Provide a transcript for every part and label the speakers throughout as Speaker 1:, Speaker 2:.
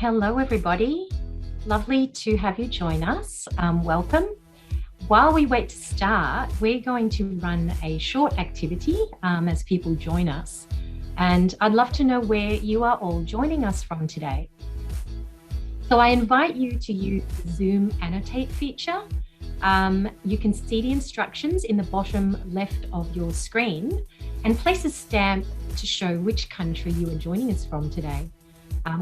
Speaker 1: Hello, everybody. Lovely to have you join us. Welcome. While we wait to start, we're going to run a short activity as people join us. And I'd love to know where you are all joining us from today. So I invite you to use the Zoom Annotate feature. You can see the instructions in the bottom left of your screen and place a stamp to show which country you are joining us from today.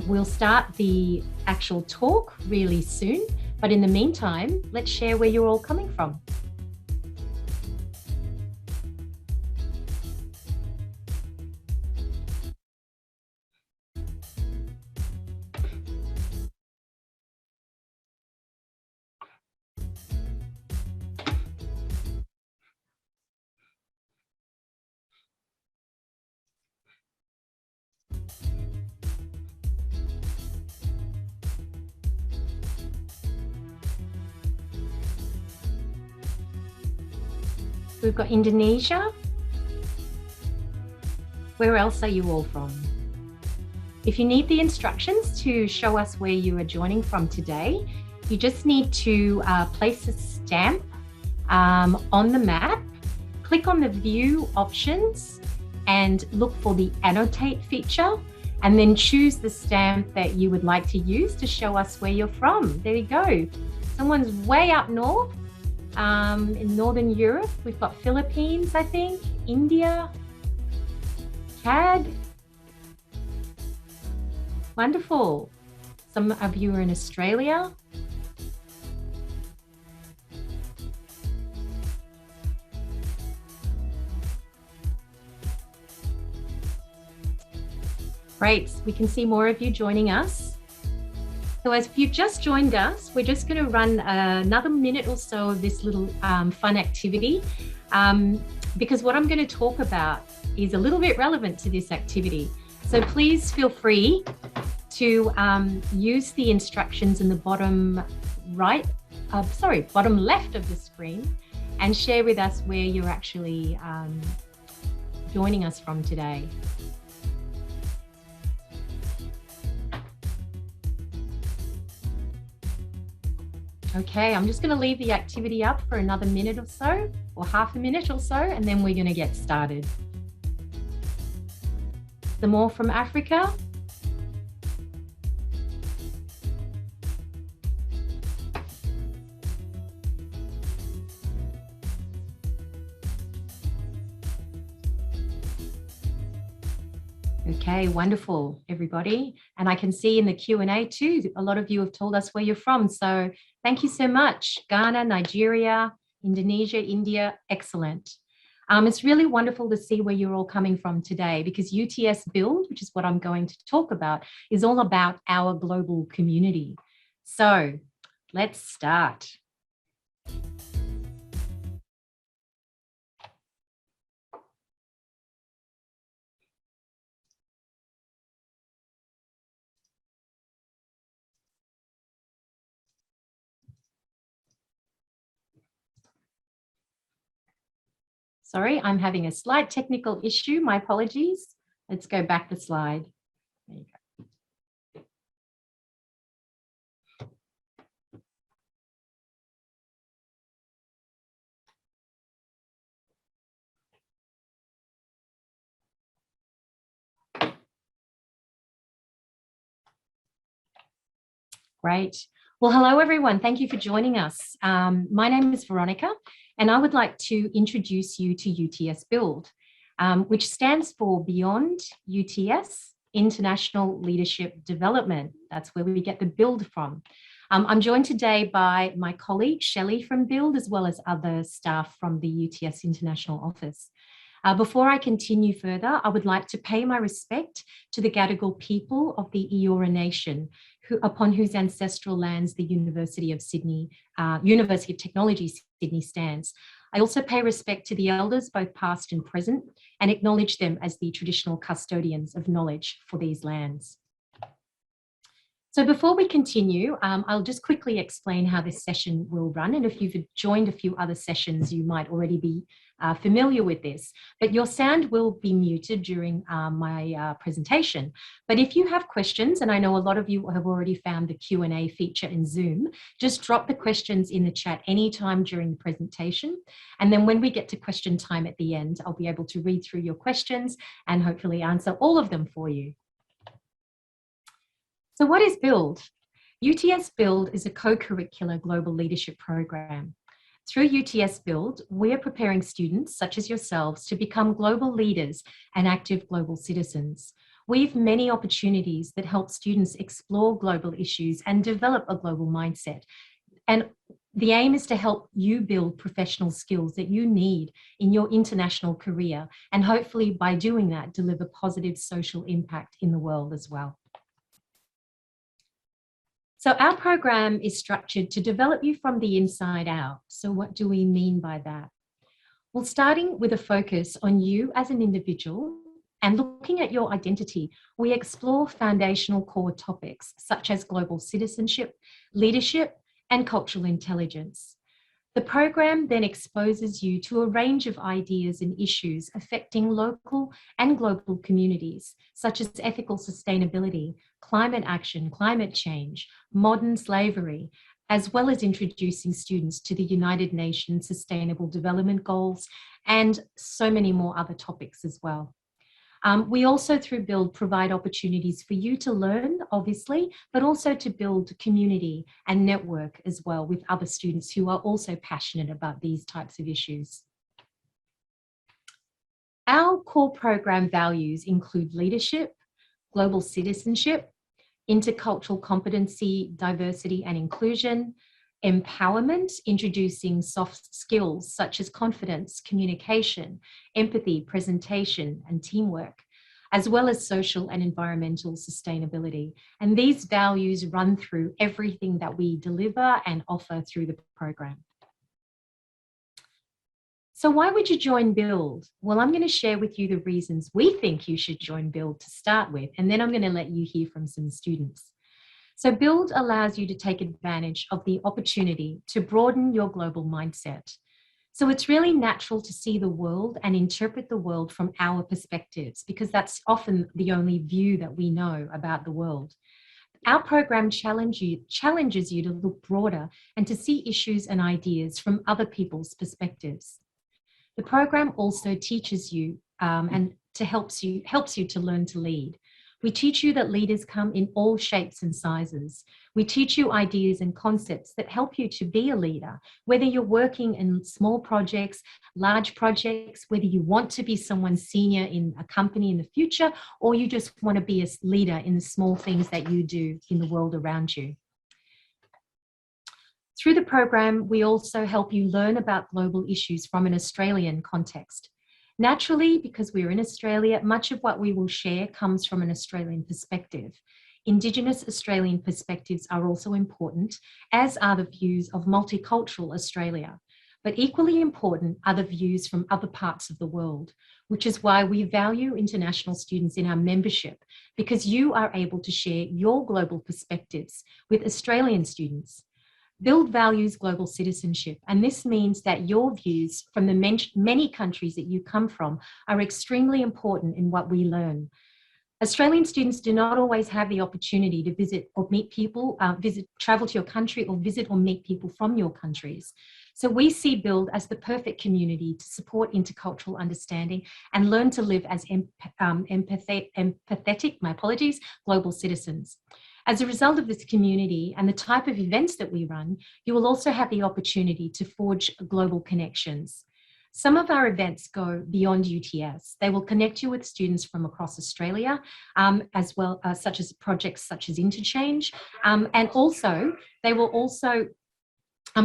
Speaker 1: We'll start the actual talk really soon, but in the meantime, let's share where you're all coming from. We've got Indonesia. Where else are you all from? If you need the instructions to show us where you are joining from today, you just need to place a stamp on the map, click on the view options and look for the annotate feature, and then choose the stamp that you would like to use to show us where you're from. There you go. Someone's way up north. In Northern Europe, we've got Philippines, I think, India, CAD. Wonderful. Some of you are in Australia. Great, we can see more of you joining us. So as you've just joined us, we're just going to run another minute or so of this little fun activity because what I'm going to talk about is a little bit relevant to this activity. So please feel free to use the instructions in the bottom bottom left of the screen and share with us where you're actually joining us from today. Okay, I'm just going to leave the activity up for another minute or so, or half a minute or so, and then we're going to get started. Some more from Africa. Okay, wonderful, everybody. And I can see in the Q&A too, a lot of you have told us where you're from. So thank you so much. Ghana, Nigeria, Indonesia, India, excellent. It's really wonderful to see where you're all coming from today because UTS Build, which is what I'm going to talk about, is all about our global community. So let's start. Sorry, I'm having a slight technical issue. My apologies. Let's go back the slide. There you go. Great. Well, hello, everyone. Thank you for joining us. My name is Veronica, and I would like to introduce you to UTS Build, which stands for Beyond UTS International Leadership Development. That's where we get the build from. I'm joined today by my colleague, Shelley from Build, as well as other staff from the UTS International Office. Before I continue further, I would like to pay my respect to the Gadigal people of the Eora Nation, upon whose ancestral lands the University of Technology Sydney stands. I also pay respect to the elders, both past and present, and acknowledge them as the traditional custodians of knowledge for these lands. So before we continue, I'll just quickly explain how this session will run. And if you've joined a few other sessions, you might already be familiar with this, but your sound will be muted during my presentation. But if you have questions, and I know a lot of you have already found the Q&A feature in Zoom, just drop the questions in the chat anytime during the presentation. And then when we get to question time at the end, I'll be able to read through your questions and hopefully answer all of them for you. So what is Build? UTS Build is a co-curricular global leadership program. Through UTS Build, we are preparing students such as yourselves to become global leaders and active global citizens. We have many opportunities that help students explore global issues and develop a global mindset. And the aim is to help you build professional skills that you need in your international career, and hopefully by doing that, deliver positive social impact in the world as well. So our program is structured to develop you from the inside out. So what do we mean by that? Well, starting with a focus on you as an individual and looking at your identity, we explore foundational core topics such as global citizenship, leadership, and cultural intelligence. The program then exposes you to a range of ideas and issues affecting local and global communities, such as ethical sustainability, climate action, climate change, modern slavery, as well as introducing students to the United Nations Sustainable Development Goals and so many more other topics as well. We also, through Build, provide opportunities for you to learn, obviously, but also to build community and network as well with other students who are also passionate about these types of issues. Our core program values include leadership, global citizenship, intercultural competency, diversity and inclusion, empowerment, introducing soft skills such as confidence, communication, empathy, presentation, and teamwork, as well as social and environmental sustainability. And these values run through everything that we deliver and offer through the program. So why would you join Build? Well, I'm going to share with you the reasons we think you should join Build to start with, and then I'm going to let you hear from some students. So Build allows you to take advantage of the opportunity to broaden your global mindset. So it's really natural to see the world and interpret the world from our perspectives, because that's often the only view that we know about the world. Our program challenges you to look broader and to see issues and ideas from other people's perspectives. The program also teaches you and helps you to learn to lead. We teach you that leaders come in all shapes and sizes. We teach you ideas and concepts that help you to be a leader, whether you're working in small projects, large projects, whether you want to be someone senior in a company in the future, or you just want to be a leader in the small things that you do in the world around you. Through the program, we also help you learn about global issues from an Australian context. Naturally, because we're in Australia, much of what we will share comes from an Australian perspective. Indigenous Australian perspectives are also important, as are the views of multicultural Australia. But equally important are the views from other parts of the world, which is why we value international students in our membership, because you are able to share your global perspectives with Australian students. Build values global citizenship, and this means that your views from the many countries that you come from are extremely important in what we learn. Australian students do not always have the opportunity to visit or meet people, travel to your country or visit or meet people from your countries. So we see Build as the perfect community to support intercultural understanding and learn to live as empathetic, global citizens. As a result of this community and the type of events that we run, you will also have the opportunity to forge global connections. Some of our events go beyond UTS. They will connect you with students from across Australia, as well such as projects such as Interchange, and also they will also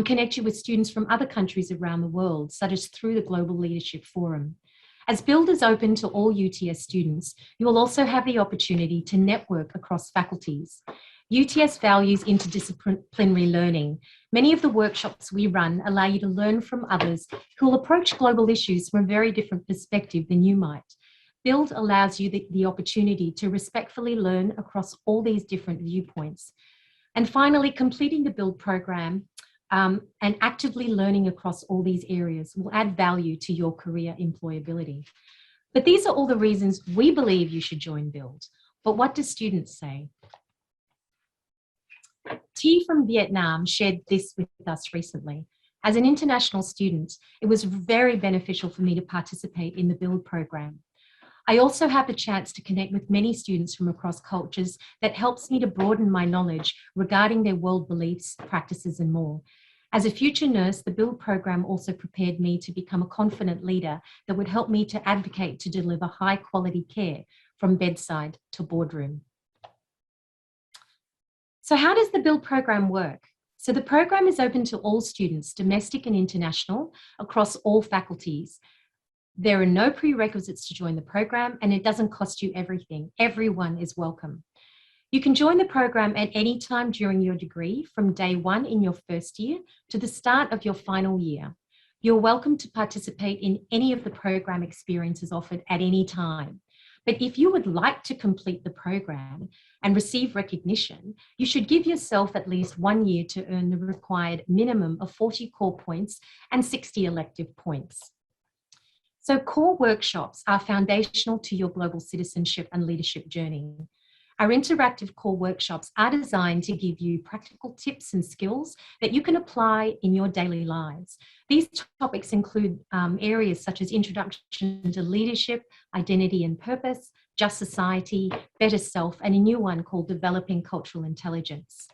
Speaker 1: connect you with students from other countries around the world, such as through the Global Leadership Forum. As Build is open to all UTS students, you will also have the opportunity to network across faculties. UTS values interdisciplinary learning. Many of the workshops we run allow you to learn from others who will approach global issues from a very different perspective than you might. Build allows you the opportunity to respectfully learn across all these different viewpoints. And finally, completing the Build program and actively learning across all these areas will add value to your career employability. But these are all the reasons we believe you should join Build. But what do students say? T from Vietnam shared this with us recently. As an international student, it was very beneficial for me to participate in the Build program. I also have the chance to connect with many students from across cultures that helps me to broaden my knowledge regarding their world beliefs, practices, and more. As a future nurse, the Build program also prepared me to become a confident leader that would help me to advocate to deliver high quality care from bedside to boardroom. So how does the Build program work? So the program is open to all students, domestic and international, across all faculties. There are no prerequisites to join the program, and it doesn't cost you everything. Everyone is welcome. You can join the program at any time during your degree, from day one in your first year to the start of your final year. You're welcome to participate in any of the program experiences offered at any time. But if you would like to complete the program and receive recognition, you should give yourself at least 1 year to earn the required minimum of 40 core points and 60 elective points. So core workshops are foundational to your global citizenship and leadership journey. Our interactive core workshops are designed to give you practical tips and skills that you can apply in your daily lives. These topics include areas such as introduction to leadership, identity and purpose, just society, better self, and a new one called developing cultural intelligence.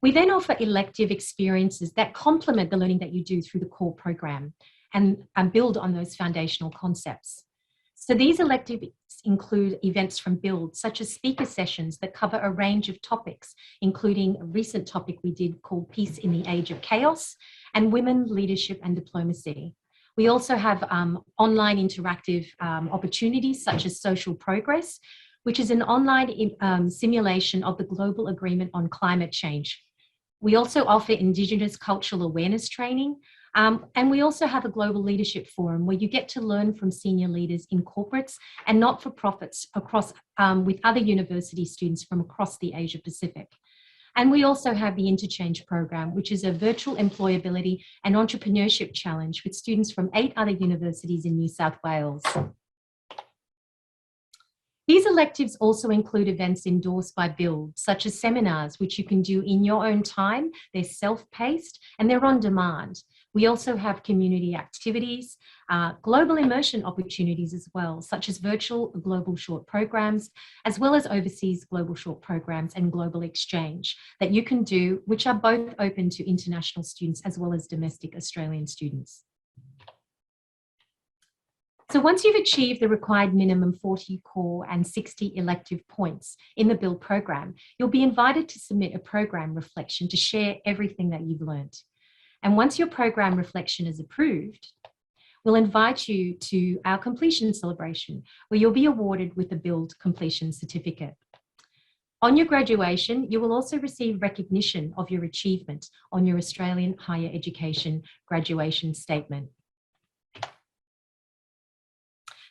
Speaker 1: We then offer elective experiences that complement the learning that you do through the core program and build on those foundational concepts. So these electives include events from Build, such as speaker sessions that cover a range of topics, including a recent topic we did called Peace in the Age of Chaos and Women, Leadership and Diplomacy. We also have online interactive opportunities such as Social Progress, which is an online simulation of the Global Agreement on Climate Change. We also offer Indigenous cultural awareness training, and we also have a global leadership forum where you get to learn from senior leaders in corporates and not-for-profits across with other university students from across the Asia Pacific. And we also have the Interchange program, which is a virtual employability and entrepreneurship challenge with students from 8 other universities in New South Wales. These electives also include events endorsed by Build, such as seminars, which you can do in your own time. They're self-paced and they're on demand. We also have community activities, global immersion opportunities as well, such as virtual global short programs, as well as overseas global short programs and global exchange that you can do, which are both open to international students as well as domestic Australian students. So once you've achieved the required minimum 40 core and 60 elective points in the Build program, you'll be invited to submit a program reflection to share everything that you've learned. And once your program reflection is approved, we'll invite you to our completion celebration, where you'll be awarded with a Build completion certificate. On your graduation, you will also receive recognition of your achievement on your Australian Higher Education graduation statement.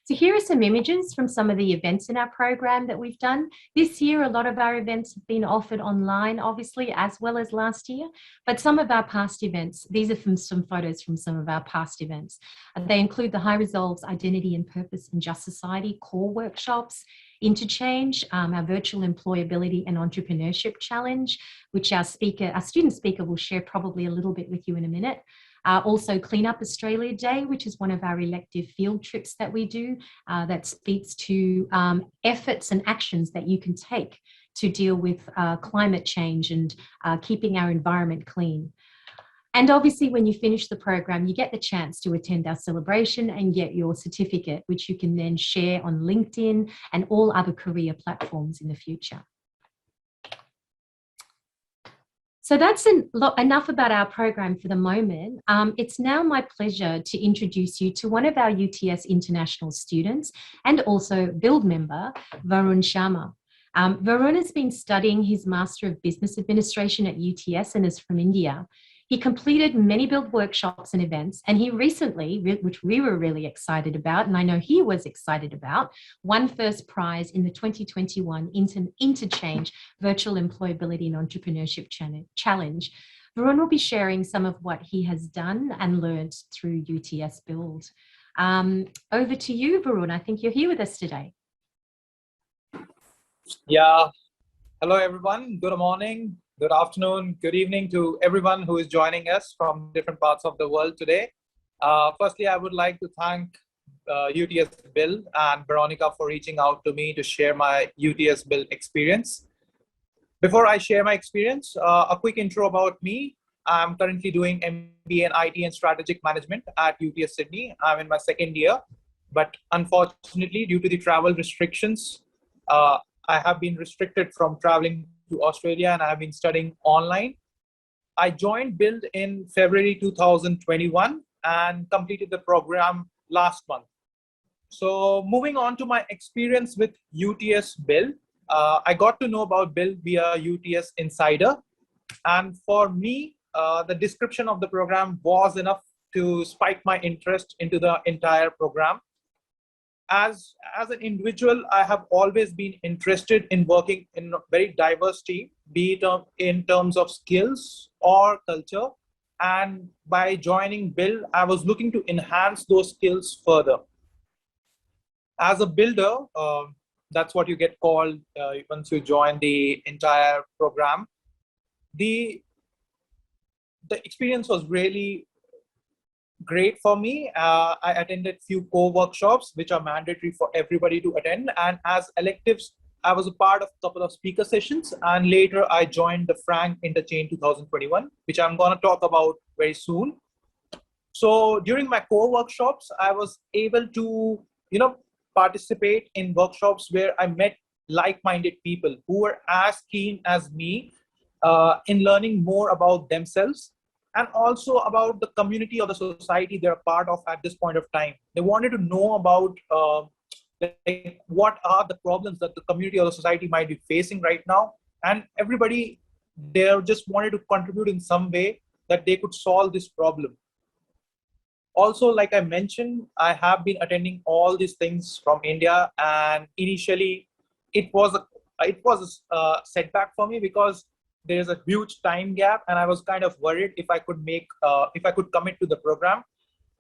Speaker 1: So here are some images from some of the events in our program that we've done. This year, a lot of our events have been offered online, obviously, as well as last year. But some of our past events, these are from some photos from some of our past events. They include the High Resolves Identity and Purpose in Just Society core workshops, Interchange, our virtual employability and entrepreneurship challenge, which our student speaker will share probably a little bit with you in a minute. Also Clean Up Australia Day, which is one of our elective field trips that we do that speaks to efforts and actions that you can take to deal with climate change and keeping our environment clean. And obviously when you finish the program, you get the chance to attend our celebration and get your certificate, which you can then share on LinkedIn and all other career platforms in the future. So that's enough about our program for the moment. It's now my pleasure to introduce you to one of our UTS international students and also Build member, Varun Sharma. Varun has been studying his Master of Business Administration at UTS and is from India. He completed many Build workshops and events, and he recently, which we were really excited about, and I know he was excited about, won first prize in the 2021 Interchange Virtual Employability and Entrepreneurship Challenge. Varun will be sharing some of what he has done and learned through UTS Build. Over to you, Varun. I think you're here with us today.
Speaker 2: Yeah. Hello, everyone. Good morning, good afternoon, good evening to everyone who is joining us from different parts of the world today. Firstly, I would like to thank UTS Build and Veronica for reaching out to me to share my UTS Build experience. Before I share my experience, a quick intro about me. I'm currently doing MBA in IT and Strategic Management at UTS Sydney. I'm in my second year, but unfortunately, due to the travel restrictions, I have been restricted from traveling to Australia, and I have been studying online. I joined Build in February 2021 and completed the program last month. So moving on to my experience with UTS Build, I got to know about Build via UTS Insider. And for me, the description of the program was enough to spike my interest into the entire program. As an individual, I have always been interested in working in a very diverse team, be it in terms of skills or culture. And by joining Build, I was looking to enhance those skills further. As a builder, that's what you get called once you join the entire program. The experience was really great for me. I attended few core workshops, which are mandatory for everybody to attend. And as electives, I was a part of a couple of speaker sessions. And later I joined the Frank Interchange 2021, which I'm going to talk about very soon. So during my core workshops, I was able to, participate in workshops where I met like-minded people who were as keen as me in learning more about themselves and also about the community or the society they're a part of at this point of time. They wanted to know about like what are the problems that the community or the society might be facing right now. And everybody there just wanted to contribute in some way that they could solve this problem. Also, like I mentioned, I have been attending all these things from India, and initially it was a setback for me because there's a huge time gap, and I was kind of worried if I could commit to the program.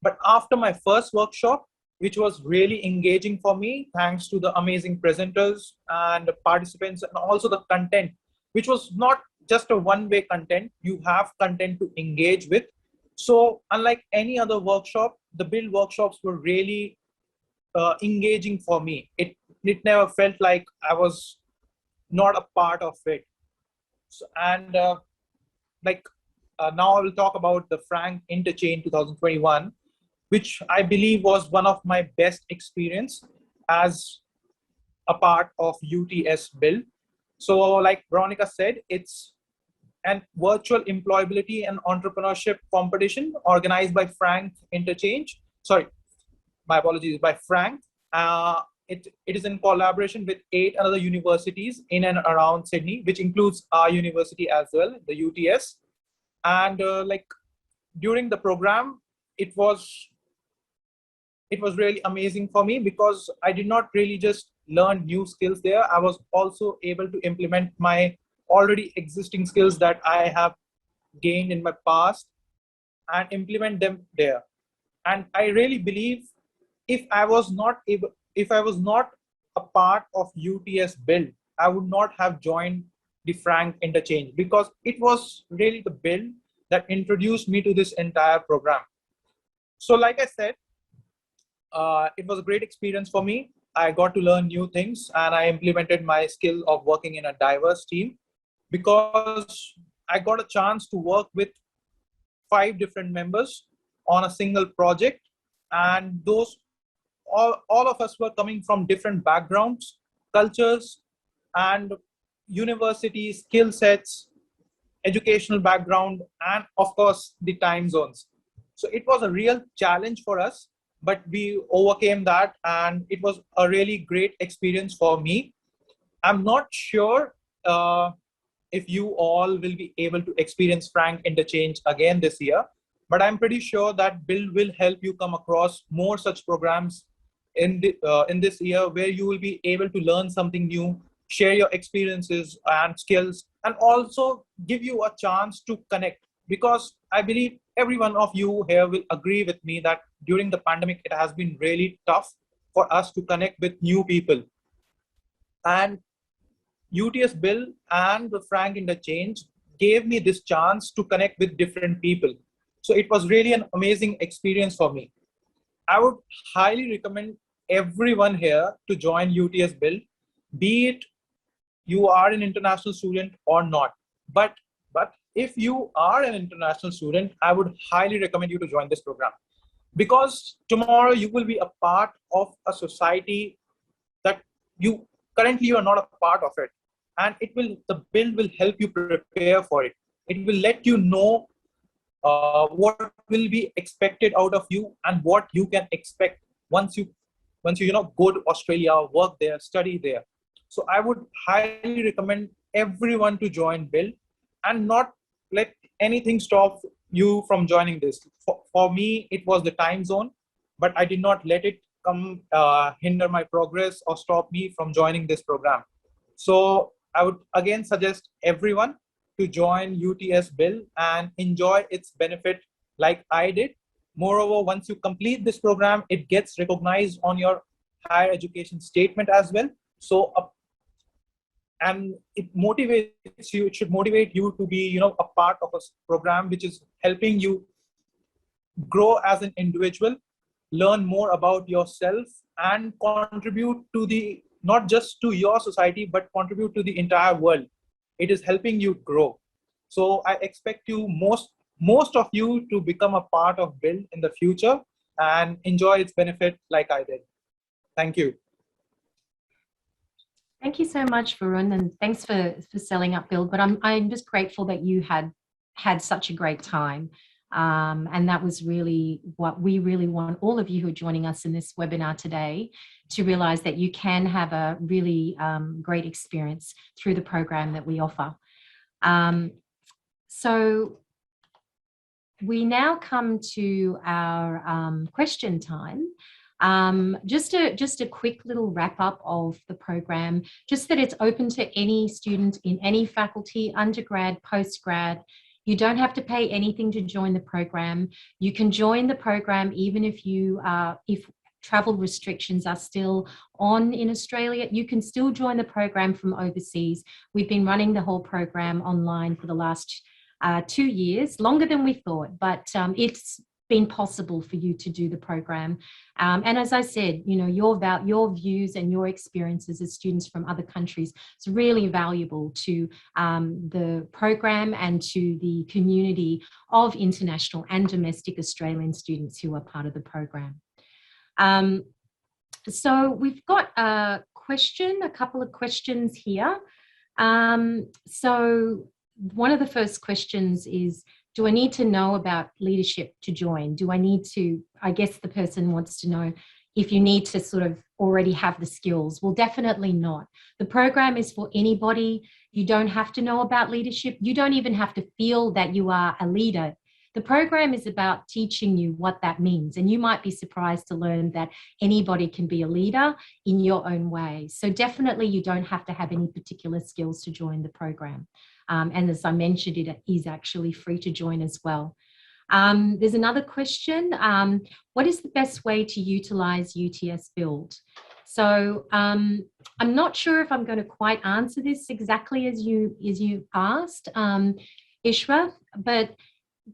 Speaker 2: But after my first workshop, which was really engaging for me, thanks to the amazing presenters and the participants, and also the content, which was not just a one-way content, you have content to engage with. So unlike any other workshop, the Build workshops were really engaging for me. It never felt like I was not a part of it. So, and now I will talk about the Frank Interchange 2021, which I believe was one of my best experience as a part of UTS Build. So like Veronica said, it's an virtual employability and entrepreneurship competition organized by Frank Interchange. Sorry, my apologies, by Frank. It is in collaboration with 8 other universities in and around Sydney, which includes our university as well, the UTS. And during the program, it was really amazing for me because I did not really just learn new skills there. I was also able to implement my already existing skills that I have gained in my past and implement them there. And I really believe if I was not a part of UTS Build, I would not have joined the Frank Interchange because it was really the Build that introduced me to this entire program. So like I said, it was a great experience for me. I got to learn new things and I implemented my skill of working in a diverse team because I got a chance to work with 5 different members on a single project, and those all of us were coming from different backgrounds, cultures, and university skill sets, educational background, and of course the time zones. So it was a real challenge for us, but we overcame that, and it was a really great experience for me. I'm not sure if you all will be able to experience Frank Interchange again this year, but I'm pretty sure that Build will help you come across more such programs in this year where you will be able to learn something new, share your experiences and skills, and also give you a chance to connect because I believe every one of you here will agree with me that during the pandemic, it has been really tough for us to connect with new people. And UTS Build and the Frank Interchange gave me this chance to connect with different people. So it was really an amazing experience for me. I would highly recommend everyone here to join UTS Build, be it you are an international student or not. But if you are an international student, I would highly recommend you to join this program, because tomorrow you will be a part of a society that you currently are not a part of it, and the build will help you prepare for it. It will let you know what will be expected out of you and what you can expect once you go to Australia, work there, study there. So I would highly recommend everyone to join Build, and not let anything stop you from joining this. For me, it was the time zone, but I did not let it come hinder my progress or stop me from joining this program. So I would again suggest everyone to join UTS Build and enjoy its benefit like I did. Moreover, once you complete this program, it gets recognized on your higher education statement as well. So, and it motivates you. It should motivate you to be, a part of a program which is helping you grow as an individual, learn more about yourself, and contribute to not just to your society, but contribute to the entire world. It is helping you grow. So I expect most of you to become a part of Build in the future and enjoy its benefit like I did. Thank you.
Speaker 1: Thank you so much, Varun, and thanks for selling up Build. But I'm just grateful that you had such a great time. And that was really what we really want all of you who are joining us in this webinar today to realize, that you can have a really great experience through the program that we offer. So we now come to our question time. Just a quick little wrap up of the program, just that it's open to any student in any faculty, undergrad, postgrad. You don't have to pay anything to join the program. You can join the program even if travel restrictions are still on in Australia. You can still join the program from overseas. We've been running the whole program online for the last 2 years, longer than we thought, but it's been possible for you to do the program. And as I said, your views and your experiences as students from other countries is really valuable to the program and to the community of international and domestic Australian students who are part of the program. So we've got a couple of questions here. So one of the first questions is, do I need to know about leadership to join? I guess the person wants to know if you need to sort of already have the skills. Well, definitely not. The program is for anybody. You don't have to know about leadership. You don't even have to feel that you are a leader. The program is about teaching you what that means. And you might be surprised to learn that anybody can be a leader in your own way. So definitely you don't have to have any particular skills to join the program. And as I mentioned, it is actually free to join as well. There's another question. What is the best way to utilize UTS Build? So I'm not sure if I'm going to quite answer this exactly as you asked, Ishra, but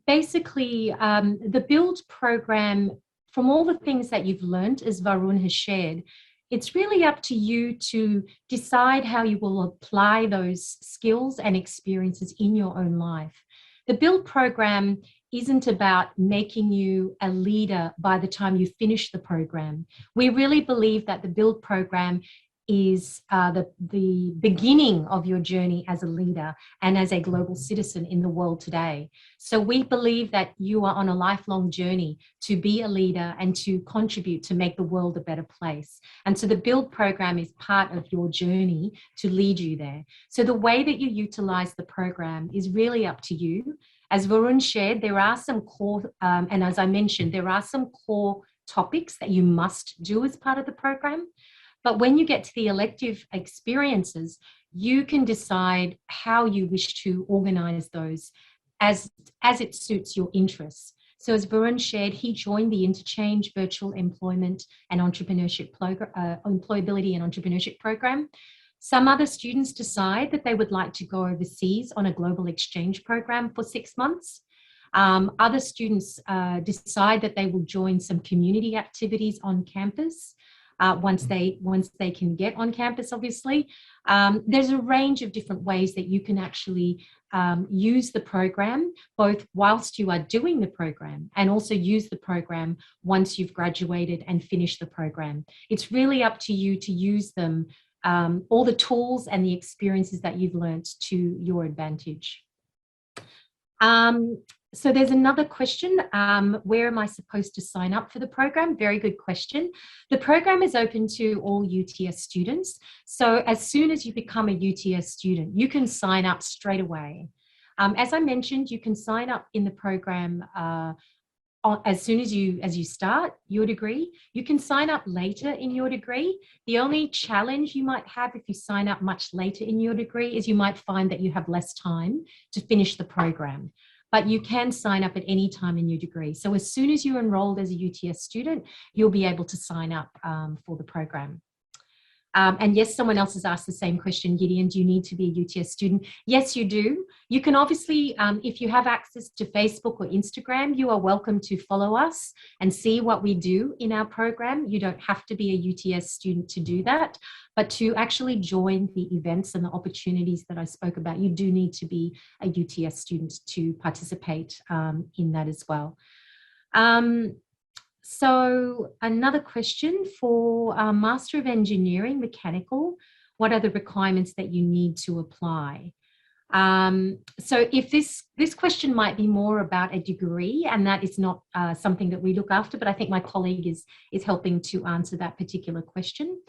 Speaker 1: basically the Build program, from all the things that you've learned, as Varun has shared, it's really up to you to decide how you will apply those skills and experiences in your own life. The Build program isn't about making you a leader by the time you finish the program. We really believe that the Build program is the beginning of your journey as a leader and as a global citizen in the world today. So we believe that you are on a lifelong journey to be a leader and to contribute to make the world a better place. And so the Build program is part of your journey to lead you there. So the way that you utilize the program is really up to you. As Varun shared, there are some core, and as I mentioned, there are some core topics that you must do as part of the program. But when you get to the elective experiences, you can decide how you wish to organize those as it suits your interests. So as Varun shared, he joined the Interchange Virtual Employment and Entrepreneurship Employability and Entrepreneurship Program. Some other students decide that they would like to go overseas on a global exchange program for 6 months. Other students decide that they will join some community activities on campus once they can get on campus, obviously. There's a range of different ways that you can actually use the program, both whilst you are doing the program and also use the program once you've graduated and finished the program. It's really up to you to use them, all the tools and the experiences that you've learned to your advantage. So there's another question, where am I supposed to sign up for the program? Very good question. The program is open to all UTS students. So as soon as you become a UTS student, you can sign up straight away. As I mentioned, you can sign up in the program as soon as you start your degree. You can sign up later in your degree. The only challenge you might have if you sign up much later in your degree is you might find that you have less time to finish the program. But you can sign up at any time in your degree. So as soon as you're enrolled as a UTS student, you'll be able to sign up for the program. And yes, someone else has asked the same question, Gideon, do you need to be a UTS student? Yes, you do. You can obviously, if you have access to Facebook or Instagram, you are welcome to follow us and see what we do in our program. You don't have to be a UTS student to do that, but to actually join the events and the opportunities that I spoke about, you do need to be a UTS student to participate in that as well. So another question for Master of Engineering, Mechanical, what are the requirements that you need to apply? So if this question might be more about a degree, and that is not something that we look after, but I think my colleague is helping to answer that particular question.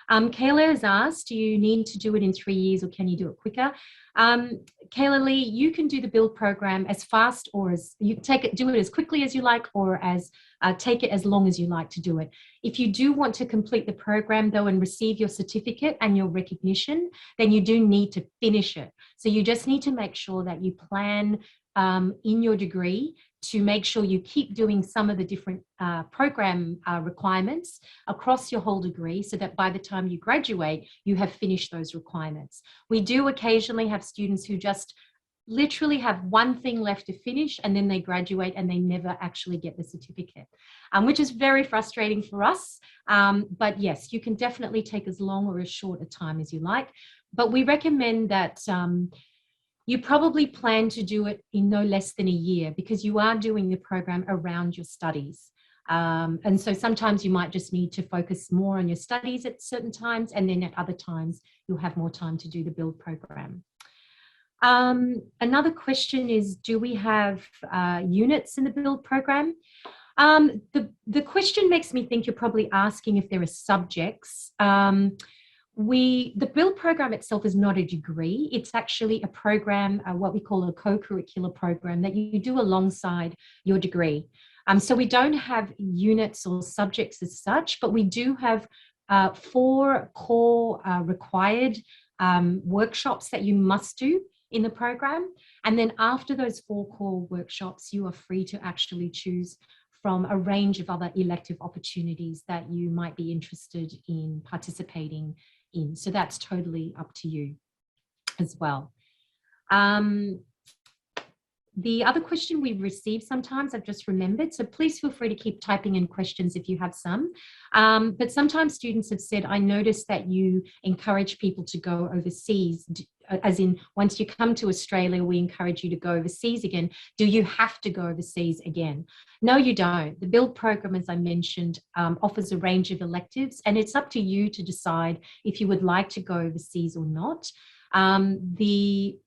Speaker 1: Kayla has asked, do you need to do it in 3 years or can you do it quicker? Kayla Lee, you can do the build program as fast or as you do it as quickly as you like, or as take it as long as you like to do it. If you do want to complete the program though and receive your certificate and your recognition, then you do need to finish it. So you just need to make sure that you plan in your degree to make sure you keep doing some of the different program requirements across your whole degree so that by the time you graduate, you have finished those requirements. We do occasionally have students who just literally have one thing left to finish and then they graduate and they never actually get the certificate, which is very frustrating for us. But yes, you can definitely take as long or as short a time as you like. But we recommend that you probably plan to do it in no less than a year because you are doing the program around your studies. And so sometimes you might just need to focus more on your studies at certain times, and then at other times you'll have more time to do the build program. Another question is, do we have units in the build program? The question makes me think you're probably asking if there are subjects. The build program itself is not a degree. It's actually a program, what we call a co-curricular program that you do alongside your degree. So we don't have units or subjects as such, but we do have 4 core required workshops that you must do in the program. And then after those 4 core workshops, you are free to actually choose from a range of other elective opportunities that you might be interested in participating in. So that's totally up to you as well. The other question we receive sometimes, I've just remembered, so please feel free to keep typing in questions if you have some. But sometimes students have said, I noticed that you encourage people to go overseas, as in once you come to Australia, we encourage you to go overseas again. Do you have to go overseas again? No, you don't. The build program, as I mentioned, offers a range of electives, and it's up to you to decide if you would like to go overseas or not. The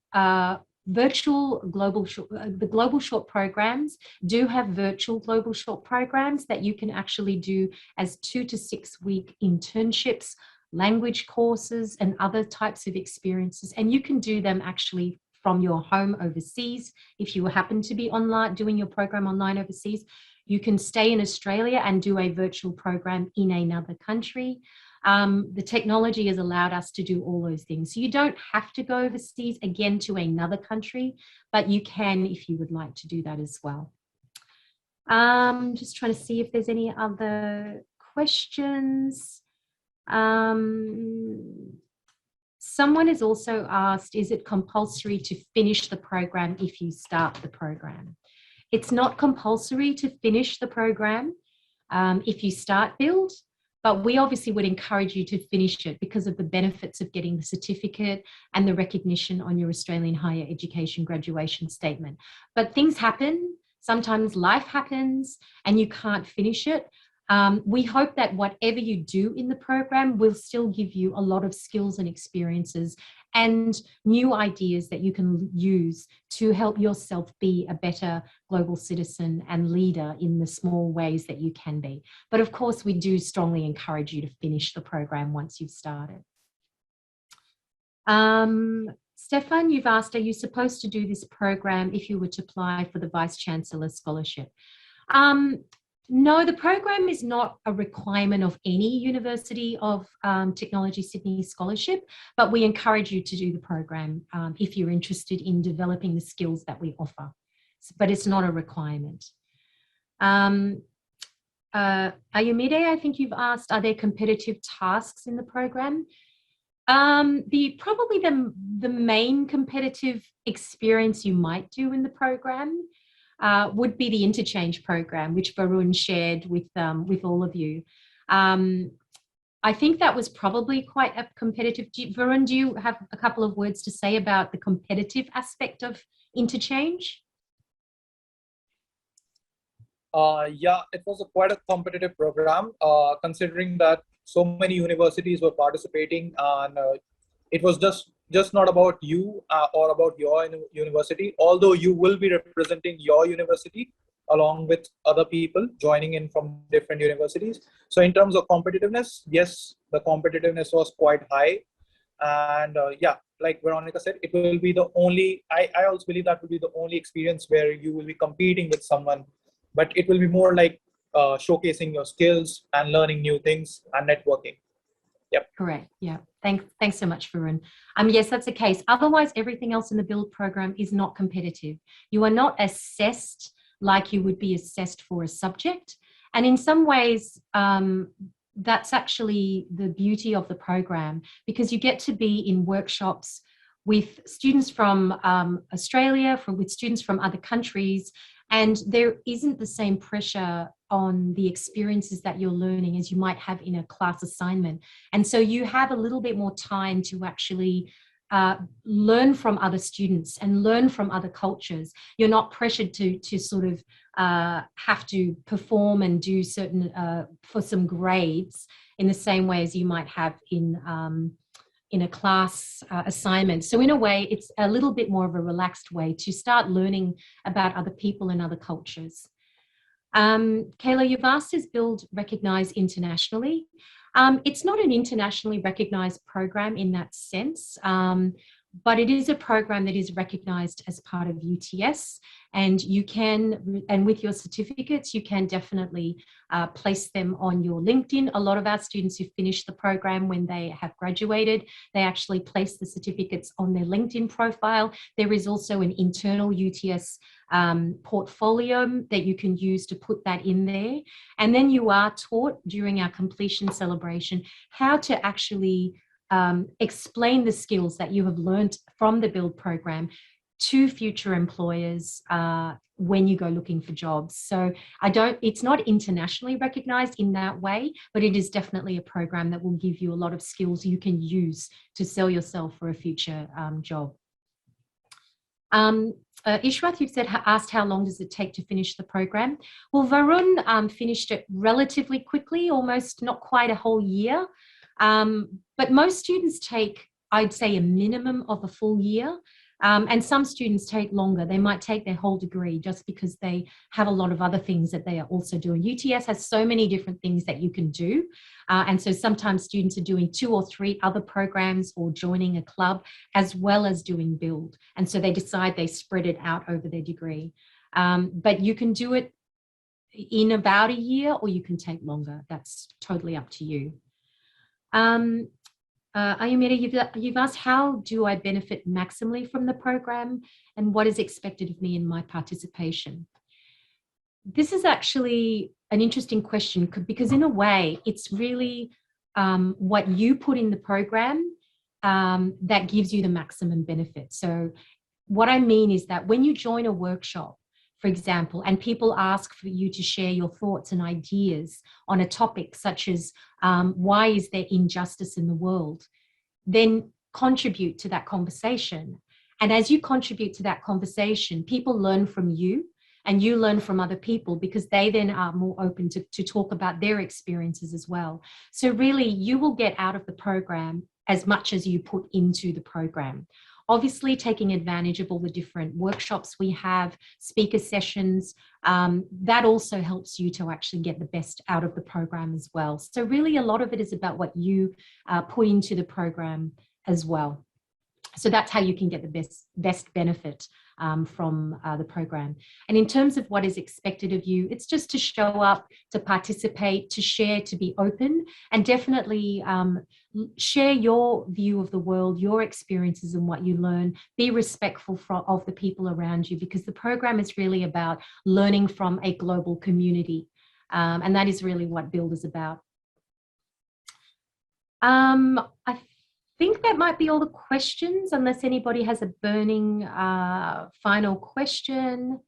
Speaker 1: global short programs do have virtual global short programs that you can actually do as 2 to 6 week internships, language courses, and other types of experiences. And you can do them actually from your home overseas. If you happen to be online, doing your program online overseas, you can stay in Australia and do a virtual program in another country. The technology has allowed us to do all those things. So you don't have to go overseas again to another country, but you can if you would like to do that as well. Just trying to see if there's any other questions. Someone has also asked, is it compulsory to finish the program if you start the program? It's not compulsory to finish the program if you start Build, but we obviously would encourage you to finish it because of the benefits of getting the certificate and the recognition on your Australian Higher Education graduation statement. But things happen, sometimes life happens and you can't finish it. We hope that whatever you do in the program will still give you a lot of skills and experiences and new ideas that you can use to help yourself be a better global citizen and leader in the small ways that you can be. But of course, we do strongly encourage you to finish the program once you've started. Stefan, you've asked, are you supposed to do this program if you were to apply for the Vice Chancellor Scholarship? No, the program is not a requirement of any University of Technology Sydney scholarship, but we encourage you to do the program if you're interested in developing the skills that we offer, but it's not a requirement. Ayumide, I think you've asked, are there competitive tasks in the program? Probably the main competitive experience you might do in the program would be the interchange program, which Varun shared with all of you. I think that was probably quite a competitive. Varun, do you have a couple of words to say about the competitive aspect of interchange?
Speaker 2: Yeah, it was quite a competitive program, considering that so many universities were participating, and it was just not about you or about your university, although you will be representing your university along with other people joining in from different universities. So in terms of competitiveness, yes, the competitiveness was quite high. And yeah, like Veronica said, it will be the only, I also believe that will be the only experience where you will be competing with someone, but it will be more like showcasing your skills and learning new things and networking. Yep.
Speaker 1: Correct. Yeah. Thanks so much, Varun. Yes, that's the case. Otherwise, everything else in the Build program is not competitive. You are not assessed like you would be assessed for a subject. And in some ways, that's actually the beauty of the program, because you get to be in workshops with students from Australia, with students from other countries, and there isn't the same pressure on the experiences that you're learning as you might have in a class assignment. And so you have a little bit more time to actually learn from other students and learn from other cultures. You're not pressured to sort of have to perform and do certain for some grades in the same way as you might have in a class assignment. So in a way, it's a little bit more of a relaxed way to start learning about other people and other cultures. Kayla, you've asked, is Build recognised internationally? It's not an internationally recognised program in that sense, but it is a program that is recognised as part of UTS, and you can, and with your certificates, you can definitely place them on your LinkedIn. A lot of our students who finish the program when they have graduated, they actually place the certificates on their LinkedIn profile. There is also an internal UTS portfolio that you can use to put that in there. And then you are taught during our completion celebration how to actually explain the skills that you have learned from the Build program to future employers when you go looking for jobs. So it's not internationally recognized in that way, but it is definitely a program that will give you a lot of skills you can use to sell yourself for a future job. Ishrath, you've asked how long does it take to finish the program? Well, Varun finished it relatively quickly, almost not quite a whole year. But most students take, I'd say, a minimum of a full year. And some students take longer. They might take their whole degree just because they have a lot of other things that they are also doing. UTS has so many different things that you can do. And so sometimes students are doing 2 or 3 other programs or joining a club as well as doing Build. And so they decide they spread it out over their degree. But you can do it in about a year or you can take longer. That's totally up to you. Ayumira, you've asked, how do I benefit maximally from the program and what is expected of me in my participation? This is actually an interesting question because in a way, it's really what you put in the program that gives you the maximum benefit. So what I mean is that when you join a workshop, for example, and people ask for you to share your thoughts and ideas on a topic such as why is there injustice in the world, then contribute to that conversation. And as you contribute to that conversation, people learn from you and you learn from other people because they then are more open to talk about their experiences as well. So really, you will get out of the program as much as you put into the program. Obviously, taking advantage of all the different workshops we have, speaker sessions, that also helps you to actually get the best out of the program as well. So really, a lot of it is about what you put into the program as well. So that's how you can get the best benefit from the program. And in terms of what is expected of you, it's just to show up, to participate, to share, to be open, and definitely share your view of the world, your experiences and what you learn. Be respectful of the people around you, because the program is really about learning from a global community. And that is really what Build is about. I think that might be all the questions, unless anybody has a burning final question.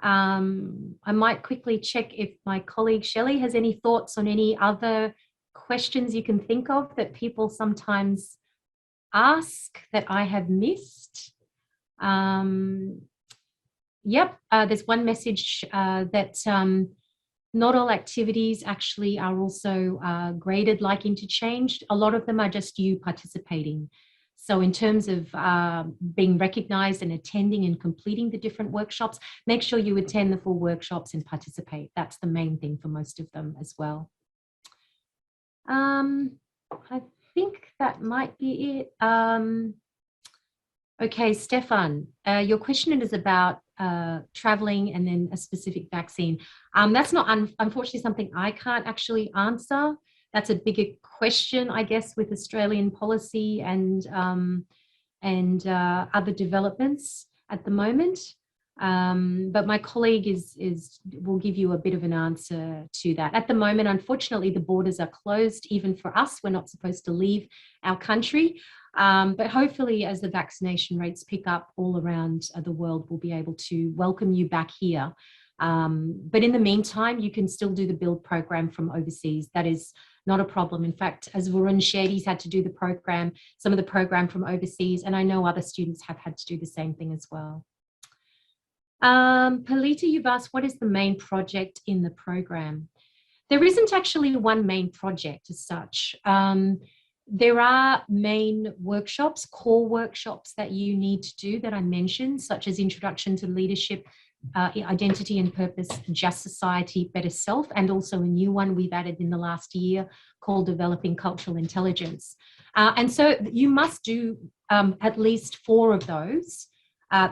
Speaker 1: I might quickly check if my colleague Shelley has any thoughts on any other questions you can think of that people sometimes ask that I have missed. Yep, there's one message that not all activities actually are also graded like interchanged. A lot of them are just you participating. So in terms of being recognized and attending and completing the different workshops, make sure you attend the full workshops and participate. That's the main thing for most of them as well. I think that might be it. Okay, Stefan, your question is about traveling and then a specific vaccine. That's not, unfortunately, something I can't actually answer. That's a bigger question, I guess, with Australian policy and other developments at the moment. But my colleague will give you a bit of an answer to that. At the moment, unfortunately, the borders are closed, even for us. We're not supposed to leave our country. But hopefully, as the vaccination rates pick up all around the world, we'll be able to welcome you back here. But in the meantime, you can still do the Build program from overseas. That is not a problem. In fact, as Varun shared, he's had to do the program, some of the program from overseas, and I know other students have had to do the same thing as well. Palita, you've asked, what is the main project in the program? There isn't actually one main project as such. There are main workshops, core workshops that you need to do that I mentioned, such as Introduction to Leadership, Identity and Purpose, Just Society, Better Self, and also a new one we've added in the last year called Developing Cultural Intelligence. And so you must do at least 4 of those.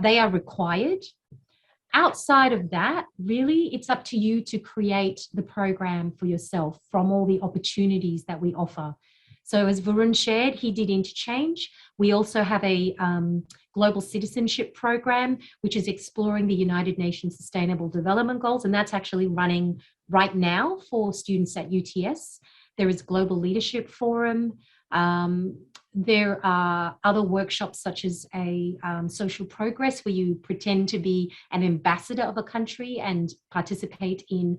Speaker 1: They are required. Outside of that, really, it's up to you to create the program for yourself from all the opportunities that we offer. So as Varun shared, he did interchange. We also have a global citizenship program, which is exploring the United Nations Sustainable Development Goals, and that's actually running right now for students at UTS. There is Global Leadership Forum. There are other workshops such as a social progress, where you pretend to be an ambassador of a country and participate in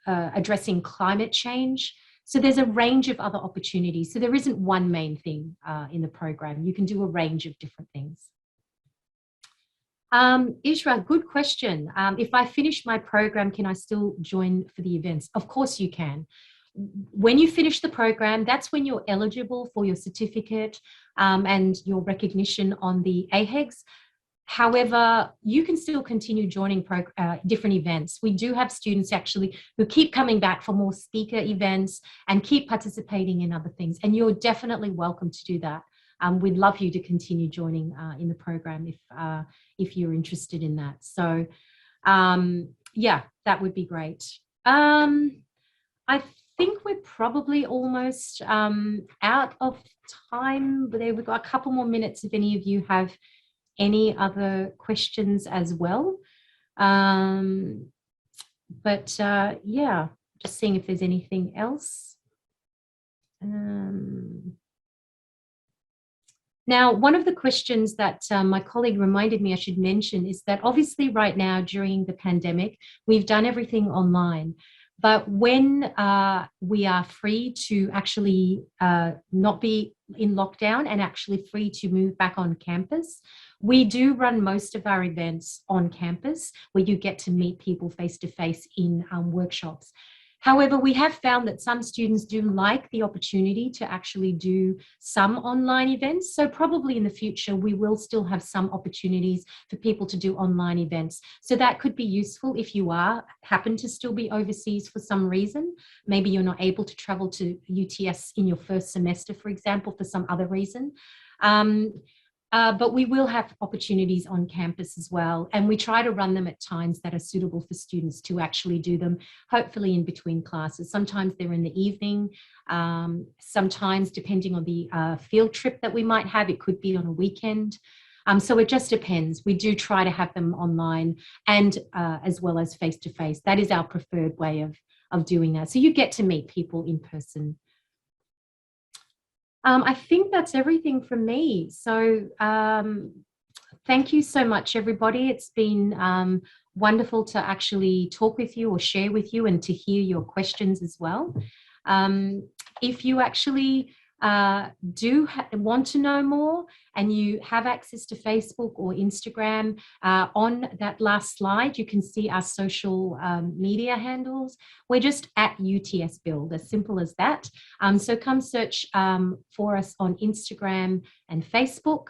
Speaker 1: addressing climate change. So there's a range of other opportunities. So there isn't one main thing in the program. You can do a range of different things. Ishra, good question. If I finish my program, can I still join for the events? Of course you can. When you finish the program, that's when you're eligible for your certificate and your recognition on the AHEGs. However, you can still continue joining different events. We do have students actually who keep coming back for more speaker events and keep participating in other things. And you're definitely welcome to do that. We'd love you to continue joining in the program if you're interested in that. So yeah, that would be great. I think we're probably almost out of time. But we've got a couple more minutes if any of you have any other questions as well. Yeah, just seeing if there's anything else. Now, one of the questions that my colleague reminded me I should mention is that obviously right now during the pandemic, we've done everything online. But when we are free to actually not be in lockdown and actually free to move back on campus, we do run most of our events on campus where you get to meet people face to face in workshops. However, we have found that some students do like the opportunity to actually do some online events. So probably in the future, we will still have some opportunities for people to do online events. So that could be useful if you happen to still be overseas for some reason. Maybe you're not able to travel to UTS in your first semester, for example, for some other reason. But we will have opportunities on campus as well. And we try to run them at times that are suitable for students to actually do them, hopefully in between classes. Sometimes they're in the evening. Sometimes, depending on the field trip that we might have, it could be on a weekend. So it just depends. We do try to have them online and as well as face-to-face. That is our preferred way of doing that. So you get to meet people in person. I think that's everything from me. So thank you so much, everybody. It's been wonderful to actually talk with you or share with you and to hear your questions as well. If you actually do want to know more and you have access to Facebook or Instagram, on that last slide, you can see our social media handles. We're just at UTS Build, as simple as that. So come search for us on Instagram and Facebook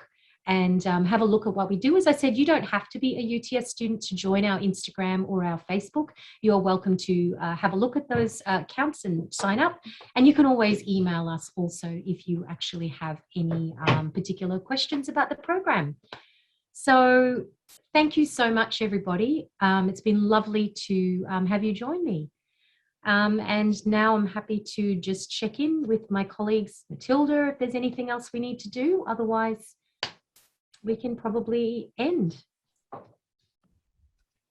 Speaker 1: and have a look at what we do. As I said, you don't have to be a UTS student to join our Instagram or our Facebook. You're welcome to have a look at those accounts and sign up. And you can always email us also if you actually have any particular questions about the program. So thank you so much, everybody. It's been lovely to have you join me. And now I'm happy to just check in with my colleagues, Matilda, if there's anything else we need to do. Otherwise, we can probably end.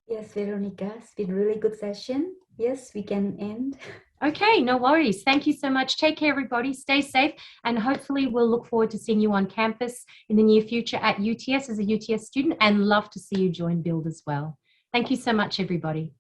Speaker 3: Yes, Veronica, it's been a really good session. Yes, we can end.
Speaker 1: Okay, no worries. Thank you so much. Take care, everybody. Stay safe. And hopefully we'll look forward to seeing you on campus in the near future at UTS as a UTS student, and love to see you join Build as well. Thank you so much, everybody.